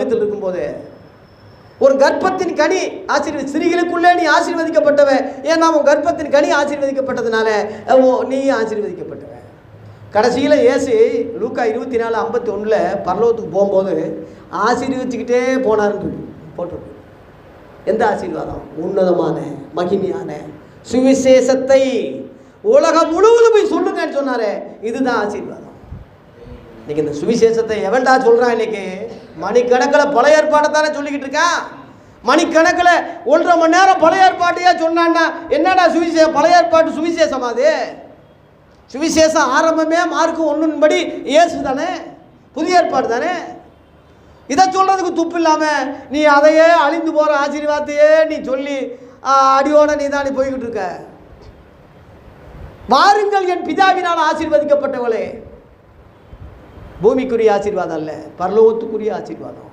வயிற்றில் இருக்கும்போது. ஒரு கர்ப்பத்தின் கனி ஸ்திரீகளுக்குள்ளே நீ ஆசீர்வதிக்கப்பட்டவன். ஏன்னா உன் கர்ப்பத்தின் கனி ஆசீர்வதிக்கப்பட்டதுனால நீ ஆசீர்வதிக்கப்பட்டவன். கடைசியில் இயேசு லூக்கா 24:51 பரலோகத்துக்கு போகும்போது ஆசீர்வதிச்சுக்கிட்டே போனார்ன்னு போட்டிருக்கு. எந்த ஆசீர்வாதம்? உன்னதமான மகிமையான சுவிசேஷத்தை உலகம் முழுவதும் போய் சொல்லுங்கன்னு சொன்னாரே, இதுதான் ஆசீர்வாதம். இன்னைக்கு இந்த சுவிசேஷத்தை எவன்டா சொல்கிறான்? இன்னைக்கு மணிக்கணக்கில் பழைய ஏற்பாட்டை தானே சொல்லிக்கிட்டு இருக்கான். மணிக்கணக்கில் 1.5 மணி நேரம் பழைய ஏற்பாட்டையே சொன்னான்னா என்னடா பழைய ஏற்பாட்டு சுவிசேஷம்? அது சுவிசேஷம் ஆரம்பமே மார்க்கு 1 படி இயேசு தானே, புதிய ஏற்பாடு தானே. இதை சொல்கிறதுக்கு துப்பு இல்லாமல் நீ அதையே அழிந்து போகிற ஆசீர்வாதத்தையே நீ சொல்லி அடியோட நீ தான் போய்கிட்டு இருக்க. வாருங்கள் என் பிதாவினால் ஆசீர்வதிக்கப்பட்டவளே. பூமிக்குரிய ஆசீர்வாதம் அல்ல, பரலோகத்துக்குரிய ஆசீர்வாதம்.